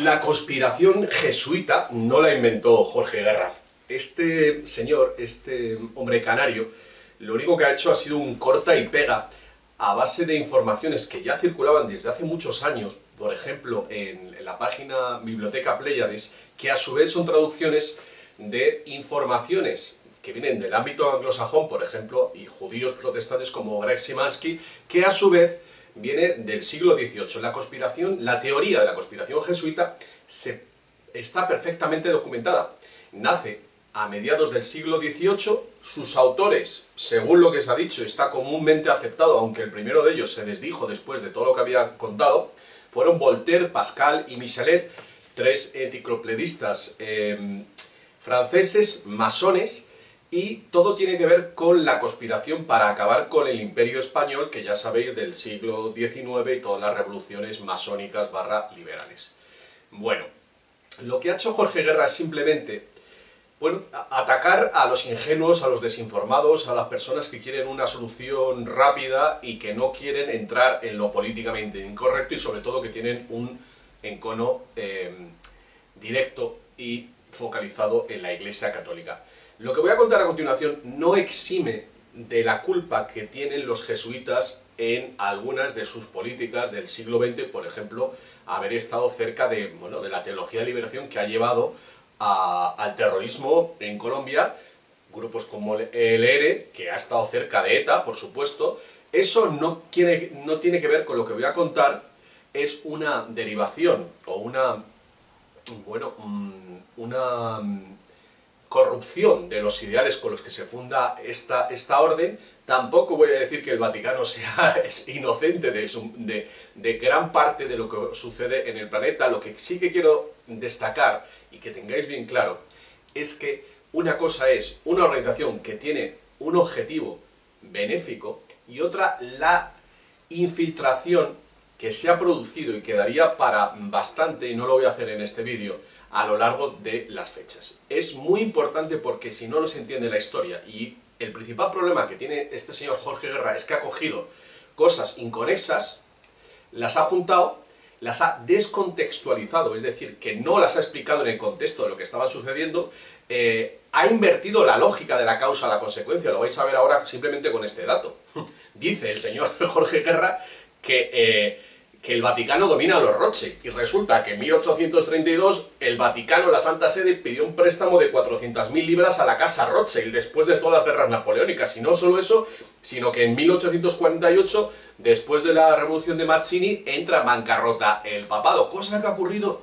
La conspiración jesuita no la inventó Jorge Guerra. Este señor, este hombre canario, lo único que ha hecho ha sido un corta y pega a base de informaciones que ya circulaban desde hace muchos años, por ejemplo, en la página Biblioteca Pléyades, que a su vez son traducciones de informaciones que vienen del ámbito anglosajón, por ejemplo, y judíos protestantes como Greg Simansky, que a su vez viene del siglo XVIII. La teoría de la conspiración jesuita está perfectamente documentada. Nace a mediados del siglo XVIII, sus autores, según lo que se ha dicho, está comúnmente aceptado, aunque el primero de ellos se desdijo después de todo lo que había contado, fueron Voltaire, Pascal y Michelet, tres enciclopedistas franceses, masones, y todo tiene que ver con la conspiración para acabar con el Imperio Español, que ya sabéis, del siglo XIX y todas las revoluciones masónicas / liberales. Bueno, lo que ha hecho Jorge Guerra es simplemente, bueno, atacar a los ingenuos, a los desinformados, a las personas que quieren una solución rápida y que no quieren entrar en lo políticamente incorrecto y sobre todo que tienen un encono directo y focalizado en la Iglesia Católica. Lo que voy a contar a continuación no exime de la culpa que tienen los jesuitas en algunas de sus políticas del siglo XX, por ejemplo, haber estado cerca de la teología de liberación que ha llevado al terrorismo en Colombia, grupos como el ELN, que ha estado cerca de ETA, por supuesto. Eso no tiene que ver con lo que voy a contar, es una derivación o una corrupción de los ideales con los que se funda esta orden. Tampoco voy a decir que el Vaticano es inocente de gran parte de lo que sucede en el planeta. Lo que sí que quiero destacar y que tengáis bien claro es que una cosa es una organización que tiene un objetivo benéfico y otra la infiltración que se ha producido y quedaría para bastante, y no lo voy a hacer en este vídeo, a lo largo de las fechas. Es muy importante porque si no se entiende la historia, y el principal problema que tiene este señor Jorge Guerra es que ha cogido cosas inconexas, las ha juntado, las ha descontextualizado, es decir, que no las ha explicado en el contexto de lo que estaba sucediendo, ha invertido la lógica de la causa a la consecuencia, lo vais a ver ahora simplemente con este dato. Dice el señor Jorge Guerra que el Vaticano domina a los Rothschild, y resulta que en 1832 el Vaticano, la Santa Sede, pidió un préstamo de 400.000 libras a la casa Rothschild después de todas las guerras napoleónicas, y no solo eso, sino que en 1848, después de la revolución de Mazzini, entra en bancarrota el papado, cosa que ha ocurrido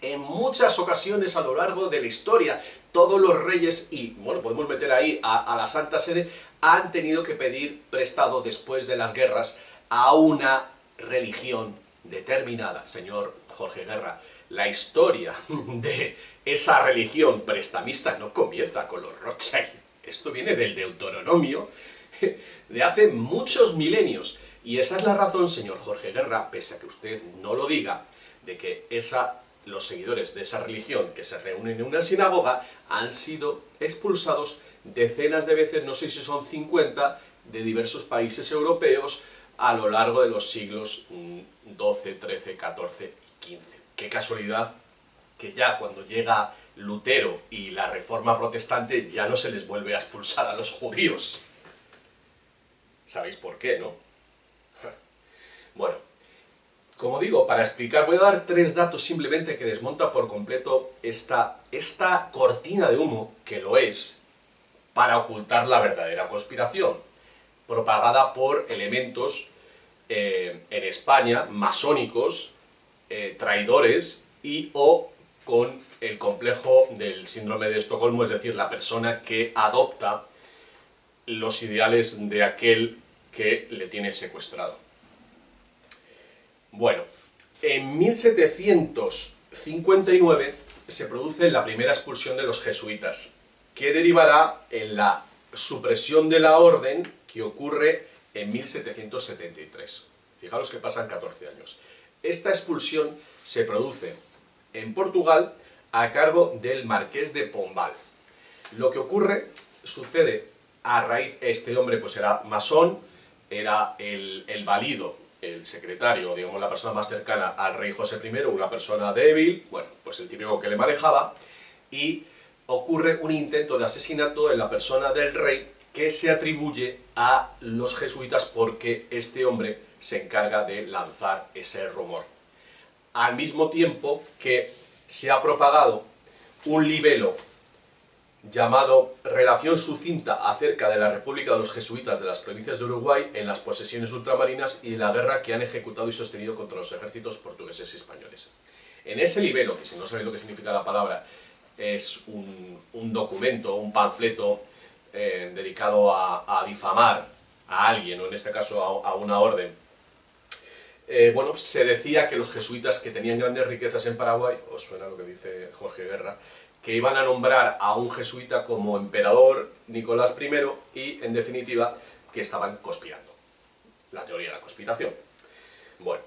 en muchas ocasiones a lo largo de la historia. Todos los reyes, y bueno, podemos meter ahí a la Santa Sede, han tenido que pedir prestado después de las guerras a una religión determinada. Señor Jorge Guerra, la historia de esa religión prestamista no comienza con los Rothschild. Esto viene del Deuteronomio de hace muchos milenios. Y esa es la razón, señor Jorge Guerra, pese a que usted no lo diga, de que los seguidores de esa religión que se reúnen en una sinagoga han sido expulsados decenas de veces, no sé si son 50, de diversos países europeos a lo largo de los siglos XII, XIII, XIV y XV. Qué casualidad que ya cuando llega Lutero y la Reforma Protestante ya no se les vuelve a expulsar a los judíos. ¿Sabéis por qué, no? Bueno, como digo, para explicar, voy a dar 3 datos simplemente que desmonta por completo esta cortina de humo, que lo es, para ocultar la verdadera conspiración, propagada por elementos en España, masónicos, traidores o con el complejo del síndrome de Estocolmo, es decir, la persona que adopta los ideales de aquel que le tiene secuestrado. Bueno, en 1759 se produce la primera expulsión de los jesuitas, que derivará en la supresión de la orden que ocurre en 1773. Fijaros que pasan 14 años. Esta expulsión se produce en Portugal a cargo del Marqués de Pombal. Lo que sucede a raíz, este hombre pues era masón, era el valido el secretario, digamos la persona más cercana al rey José I, una persona débil, bueno, pues el típico que le manejaba, y ocurre un intento de asesinato en la persona del rey que se atribuye a los jesuitas porque este hombre se encarga de lanzar ese rumor. Al mismo tiempo que se ha propagado un libelo llamado Relación sucinta acerca de la República de los Jesuitas de las provincias de Uruguay en las posesiones ultramarinas y de la guerra que han ejecutado y sostenido contra los ejércitos portugueses y españoles. En ese libelo, que si no sabéis lo que significa la palabra, es un documento, un panfleto dedicado a difamar a alguien, o en este caso a una orden. Bueno, se decía que los jesuitas que tenían grandes riquezas en Paraguay, os suena lo que dice Jorge Guerra, que iban a nombrar a un jesuita como emperador Nicolás I y, en definitiva, que estaban conspirando. La teoría de la conspiración. Bueno,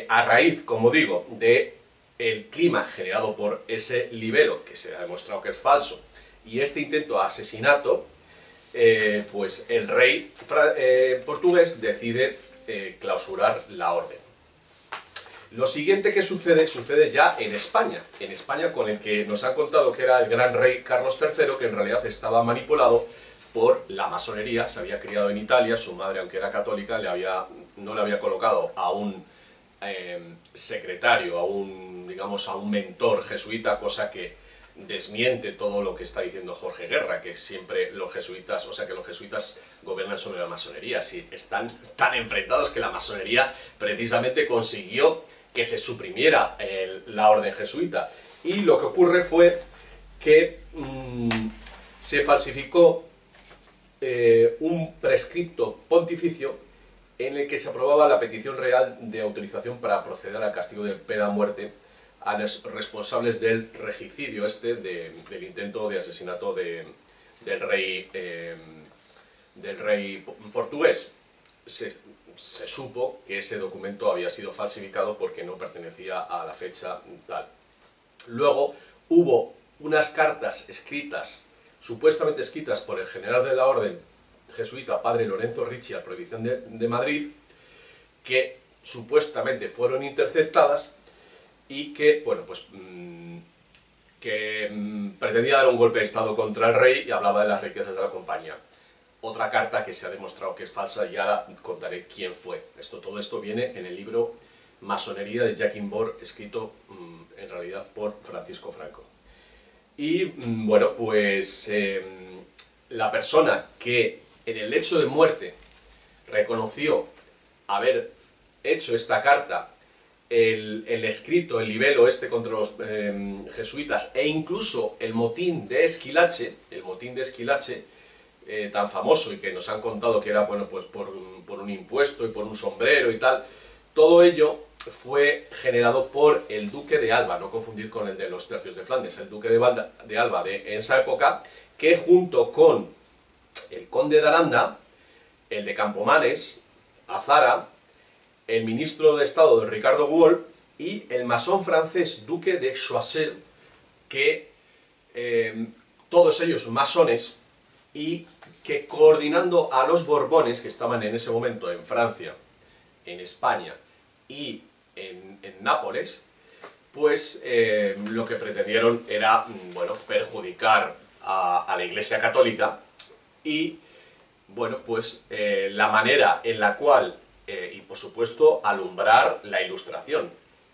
a raíz, como digo, de el clima generado por ese libelo, que se ha demostrado que es falso, y este intento de asesinato, pues el rey portugués decide clausurar la orden. Lo siguiente que sucede ya en España con el que nos han contado que era el gran rey Carlos III, que en realidad estaba manipulado por la masonería, se había criado en Italia, su madre, aunque era católica, no le había colocado a un secretario, digamos, a un mentor jesuita, cosa que desmiente todo lo que está diciendo Jorge Guerra, que siempre los jesuitas, o sea, que los jesuitas gobiernan sobre la masonería. Sí, están tan enfrentados que la masonería precisamente consiguió que se suprimiera la orden jesuita. Y lo que ocurre fue que se falsificó un prescripto pontificio en el que se aprobaba la petición real de autorización para proceder al castigo de pena de muerte a los responsables del regicidio del intento de asesinato del rey portugués. Se supo que ese documento había sido falsificado porque no pertenecía a la fecha tal. Luego hubo unas cartas escritas, supuestamente escritas por el general de la orden jesuita, padre Lorenzo Ricci, a prohibición de Madrid, que supuestamente fueron interceptadas y que, bueno, pues pretendía dar un golpe de estado contra el rey y hablaba de las riquezas de la compañía. Otra carta que se ha demostrado que es falsa, y ahora contaré quién fue. Todo esto viene en el libro Masonería de Jacques Imbord, escrito en realidad por Francisco Franco. Y bueno, pues la persona que en el lecho de muerte reconoció haber hecho esta carta, el escrito, el libelo contra los jesuitas, e incluso el motín de Esquilache, tan famoso y que nos han contado que era, bueno, pues por un impuesto y por un sombrero y tal, todo ello fue generado por el duque de Alba, no confundir con el de los tercios de Flandes, el duque de Alba de esa época, que junto con el conde de Aranda, el de Campomanes, Azara, el ministro de Estado de Ricardo Guol y el masón francés duque de Choiseul, que todos ellos masones, y que coordinando a los Borbones, que estaban en ese momento en Francia, en España y en Nápoles, pues lo que pretendieron era, bueno, perjudicar a la Iglesia Católica y, bueno, pues la manera en la cual, y por supuesto, alumbrar la Ilustración.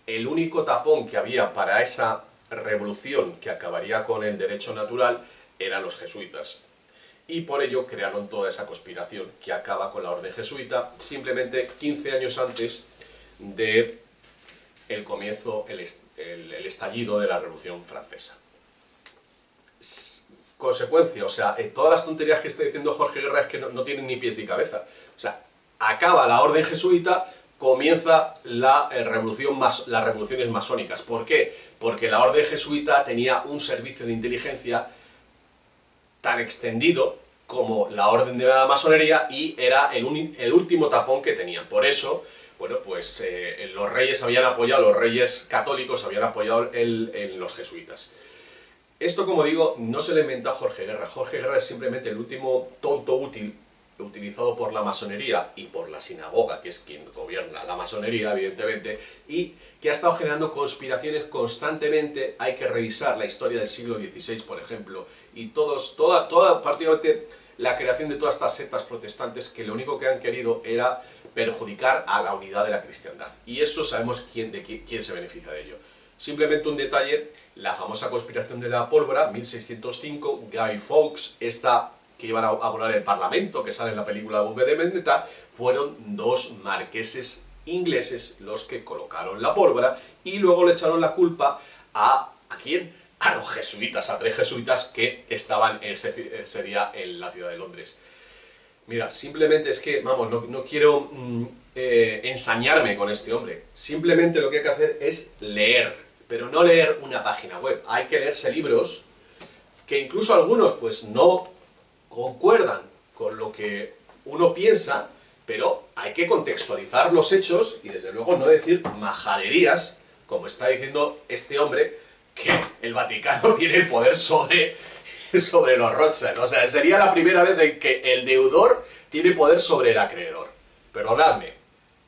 El único tapón que había para esa revolución que acabaría con el derecho natural eran los jesuitas. Y por ello crearon toda esa conspiración que acaba con la orden jesuita, simplemente 15 años antes de el comienzo, el estallido de la Revolución Francesa. Consecuencia, o sea, todas las tonterías que está diciendo Jorge Guerra es que no tienen ni pies ni cabeza. O sea, acaba la orden jesuita, comienza las revoluciones masónicas. ¿Por qué? Porque la orden jesuita tenía un servicio de inteligencia tan extendido como la orden de la masonería y era el último tapón que tenían. Por eso, bueno, pues los reyes habían apoyado, los reyes católicos habían apoyado en los jesuitas. Esto, como digo, no se lo inventa Jorge Guerra. Jorge Guerra es simplemente el último tonto útil, utilizado por la masonería y por la sinagoga, que es quien gobierna la masonería, evidentemente, y que ha estado generando conspiraciones constantemente. Hay que revisar la historia del siglo XVI, por ejemplo, y prácticamente la creación de todas estas sectas protestantes que lo único que han querido era perjudicar a la unidad de la cristiandad. Y eso sabemos quién se beneficia de ello. Simplemente un detalle: la famosa conspiración de la pólvora, 1605, Guy Fawkes, esta que iban a volar el Parlamento, que sale en la película V de Vendetta, fueron dos marqueses ingleses los que colocaron la pólvora y luego le echaron la culpa ¿a quién? A los jesuitas, a 3 jesuitas que estaban ese día en la ciudad de Londres. Mira, simplemente es que, vamos, no quiero ensañarme con este hombre. Simplemente lo que hay que hacer es leer, pero no leer una página web. Hay que leerse libros que incluso algunos pues no concuerdan con lo que uno piensa, pero hay que contextualizar los hechos y desde luego no decir majaderías, como está diciendo este hombre, que el Vaticano tiene el poder sobre los Rothschild. O sea, sería la primera vez en que el deudor tiene poder sobre el acreedor. Perdonadme,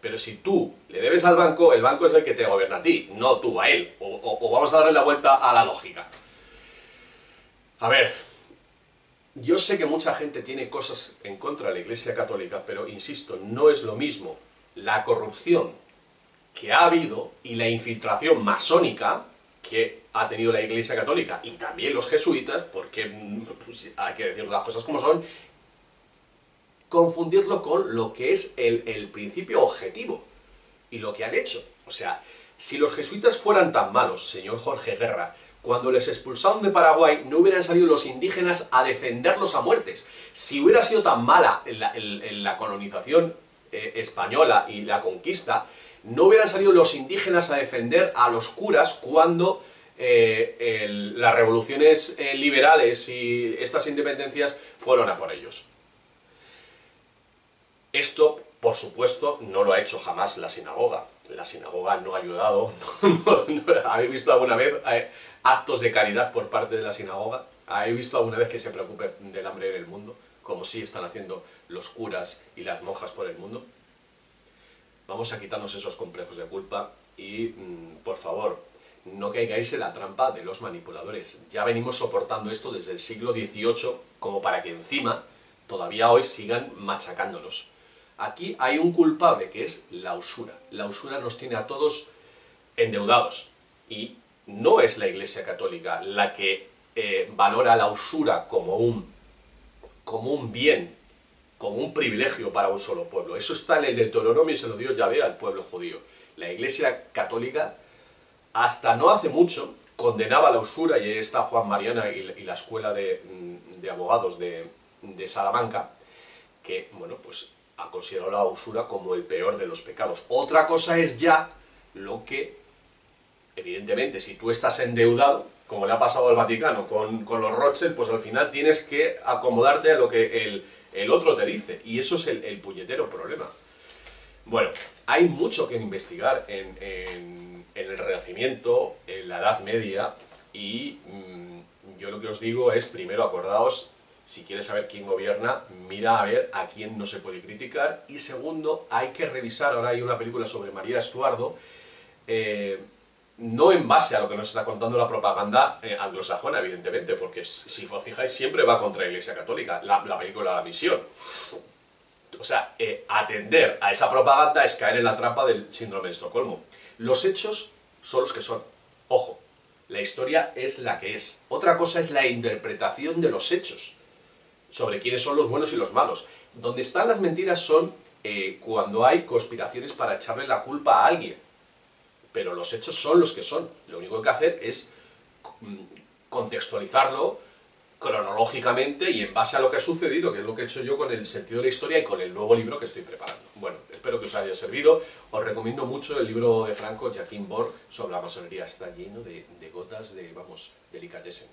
pero si tú le debes al banco, el banco es el que te gobierna a ti, no tú a él. O vamos a darle la vuelta a la lógica. A ver, yo sé que mucha gente tiene cosas en contra de la Iglesia Católica, pero insisto, no es lo mismo la corrupción que ha habido y la infiltración masónica que ha tenido la Iglesia Católica y también los jesuitas, porque pues, hay que decir las cosas como son, confundirlo con lo que es el principio objetivo y lo que han hecho. O sea, si los jesuitas fueran tan malos, señor Jorge Guerra, cuando les expulsaron de Paraguay no hubieran salido los indígenas a defenderlos a muertes. Si hubiera sido tan mala en la colonización española y la conquista, no hubieran salido los indígenas a defender a los curas cuando las revoluciones liberales y estas independencias fueron a por ellos. Esto, por supuesto, no lo ha hecho jamás la sinagoga. La sinagoga no ha ayudado. ¿Habéis visto alguna vez actos de caridad por parte de la sinagoga? ¿Habéis visto alguna vez que se preocupe del hambre en el mundo? Como sí están haciendo los curas y las monjas por el mundo. Vamos a quitarnos esos complejos de culpa y, por favor, no caigáis en la trampa de los manipuladores. Ya venimos soportando esto desde el siglo XVIII como para que encima todavía hoy sigan machacándonos. Aquí hay un culpable que es la usura. La usura nos tiene a todos endeudados y no es la Iglesia Católica la que valora la usura como un bien, como un privilegio para un solo pueblo. Eso está en el Deuteronomio y se lo dio Yahvé al pueblo judío. La Iglesia Católica, hasta no hace mucho, condenaba la usura, y ahí está Juan Mariana y la escuela de abogados de Salamanca, que, bueno, pues ha considerado la usura como el peor de los pecados. Otra cosa es ya lo que, evidentemente, si tú estás endeudado, como le ha pasado al Vaticano con los Rothschild, pues al final tienes que acomodarte a lo que el otro te dice, y eso es el puñetero problema. Bueno, hay mucho que investigar en el Renacimiento, en la Edad Media, y yo lo que os digo es, primero, acordaos, si quieres saber quién gobierna, mira a ver a quién no se puede criticar, y segundo, hay que revisar, ahora hay una película sobre María Estuardo, no en base a lo que nos está contando la propaganda anglosajona, evidentemente, porque si os fijáis siempre va contra la Iglesia Católica, la película La Misión. O sea, atender a esa propaganda es caer en la trampa del síndrome de Estocolmo. Los hechos son los que son. Ojo, la historia es la que es. Otra cosa es la interpretación de los hechos, sobre quiénes son los buenos y los malos. Donde están las mentiras son cuando hay conspiraciones para echarle la culpa a alguien. Pero los hechos son los que son. Lo único que hay que hacer es contextualizarlo cronológicamente y en base a lo que ha sucedido, que es lo que he hecho yo con el sentido de la historia y con el nuevo libro que estoy preparando. Bueno, espero que os haya servido. Os recomiendo mucho el libro de Franco, Joachim Borg, sobre la masonería. Está lleno de gotas de, vamos, delicatessen.